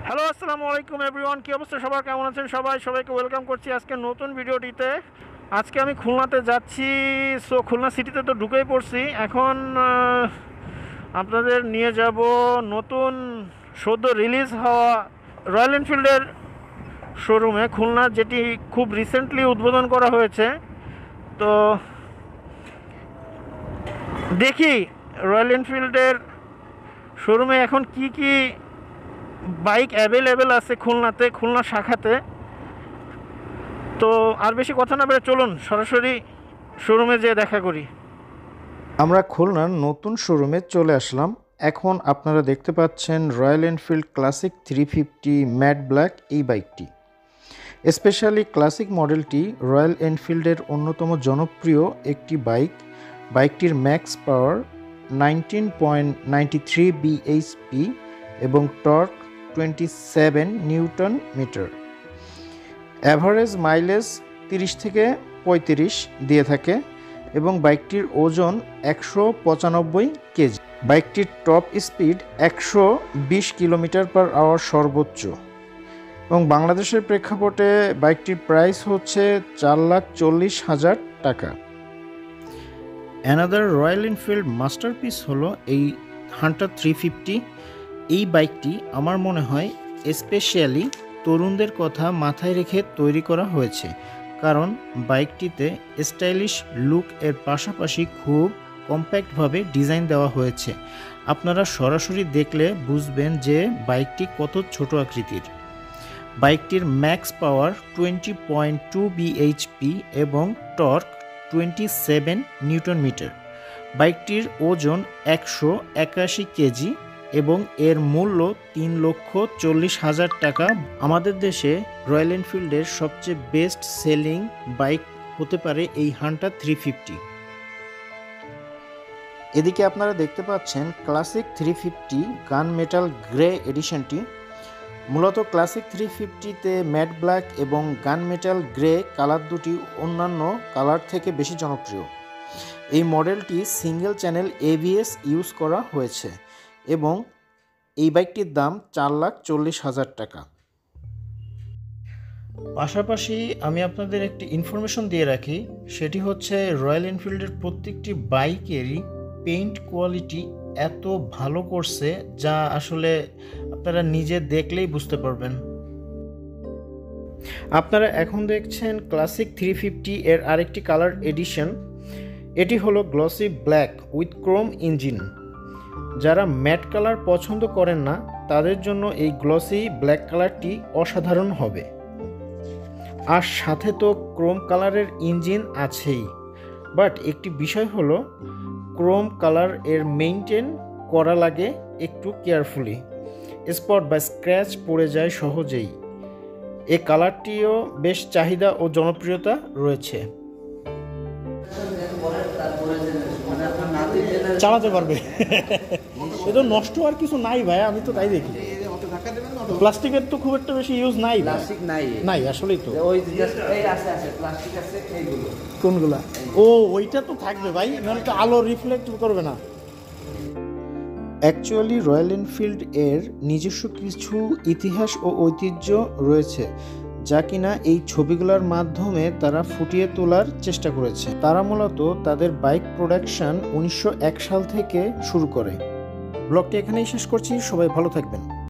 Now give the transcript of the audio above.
Hello, আসসালামু আলাইকুম everyone. কী অবস্থা সবার, কেমন আছেন সবাইকে ওয়েলকাম করছি আজকে নতুন ভিডিওটিতে। আজকে আমি খুলনাতে যাচ্ছি। সো খুলনা সিটিতে তো ঢুকেই পড়ছি। এখন আপনাদের নিয়ে যাব নতুন সদ্য রিলিজ হওয়া রয়্যাল এনফিল্ডের শোরুমে খুলনা, যেটি খুব রিসেন্টলি উদ্বোধন করা হয়েছে। তো দেখি রয়্যাল এনফিল্ডের শোরুমে এখন কি কি বাইক অ্যাভেলেবেল আছে খুলনাতে, খুলনা শাখাতে। তো আর বেশি কথা না বলে চলুন সরাসরি শোরুমে যেয়ে দেখা করি। আমরা খুলনার নতুন শোরুমে চলে আসলাম। এখন আপনারা দেখতে পাচ্ছেন Royal Enfield classic 350 matte black এই বাইকটি। স্পেশালি ক্লাসিক মডেলটি রয়্যাল এনফিল্ডের অন্যতম জনপ্রিয় একটি বাইক। বাইকটির ম্যাক্স পাওয়ার 19.93 bhp এবং torque 27 newton metre. Average mileage 30 থেকে 35 দিয়ে থাকে এবং বাইকটির ওজন 195 কেজি। বাইকটির টপ স্পিড 120 কিলোমিটার/আওয়ার সর্বোচ্চ এবং বাংলাদেশের প্রেক্ষাপটে বাইকটির প্রাইস হচ্ছে 4,40,000 টাকা। অ্যানাদার রয়্যাল এনফিল্ড মাস্টারপিস হলো এই হান্টার 350। এই বাইকটি আমার মনে হয় স্পেশালি তরুণদের কথা মাথায় রেখে তৈরি করা হয়েছে, কারণ বাইকটিতে স্টাইলিশ লুক এর পাশাপাশি খুব কম্প্যাক্টভাবে ডিজাইন দেওয়া হয়েছে। আপনারা সরাসরি দেখলে বুঝবেন যে বাইকটি কত ছোট আকৃতির। বাইকটির ম্যাক্স পাওয়ার 20.2 bhp এবং টর্ক 27 নিউটন মিটার। বাইকটির ওজন 181 কেজি এবং এর মূল্য 3,40,000 টাকা। আমাদের দেশে রয়্যাল এনফিল্ডের সবচেয়ে বেস্ট সেলিং বাইক হতে পারে এই হান্টার 350। এদিকে আপনারা দেখতে পাচ্ছেন ক্লাসিক 350 গান মেটাল গ্রে এডিশনটি। মূলত ক্লাসিক 350তে ম্যাট ব্ল্যাক এবং গান মেটাল গ্রে কালার দুটি অন্যান্য কালার থেকে বেশি জনপ্রিয়। এই মডেলটি সিঙ্গেল চ্যানেল ABS ইউজ করা হয়েছে এবং এই বাইকটির দাম 4,40,000 টাকা। পাশাপাশি আমি আপনাদের একটি ইনফরমেশন দিয়ে রাখি, সেটি হচ্ছে রয়্যাল এনফিল্ডের প্রত্যেকটি বাইকেরই পেইন্ট কোয়ালিটি এত ভালো করছে যা আসলে আপনারা নিজে দেখলেই বুঝতে পারবেন। আপনারা এখন দেখছেন ক্লাসিক 350 এর আরেকটি কালার এডিশন। এটি হলো glossy black with Chrome engine. যারা ম্যাট কালার পছন্দ করেন না তাদের জন্য এই গ্লসি ব্ল্যাক কালারটি অসাধারণ হবে। আর সাথে তো ক্রোম কালারের ইঞ্জিন আছেই, বাট একটি বিষয় হলো ক্রোম কালার এর মেইনটেন করা লাগে একটু কেয়ারফুলি। স্পট বা স্ক্র্যাচ পড়ে যায় সহজেই। এই কালারটিও বেশ চাহিদা ও জনপ্রিয়তা রয়েছে। চালাতে পারবে এ তো নষ্ট আর কিছু নাই ভাই, আমি তো তাই দেখি। প্লাস্টিকের তো খুব একটা বেশি ইউজ নাই। প্লাস্টিক নাই আসলেই তো। ওই জাস্ট এই আছে প্লাস্টিক আছে এইগুলো। কোনগুলা? ও ওইটা তো থাকবে ভাই, নাহলে তো আলো রিফ্লেক্ট করবে না। অ্যাকচুয়ালি রয়্যাল এনফিল্ড এর নিজস্ব কিছু ইতিহাস ও ঐতিহ্য রয়েছে যা কিনা এই ছবিগুলোর মাধ্যমে তারা ফুটিয়ে তোলার চেষ্টা করেছে। তারা মূলত তাদের বাইক প্রোডাকশন 1901 সাল থেকে শুরু করে। ব্লগটি এখানেই শেষ করছি, সবাই ভালো থাকবেন।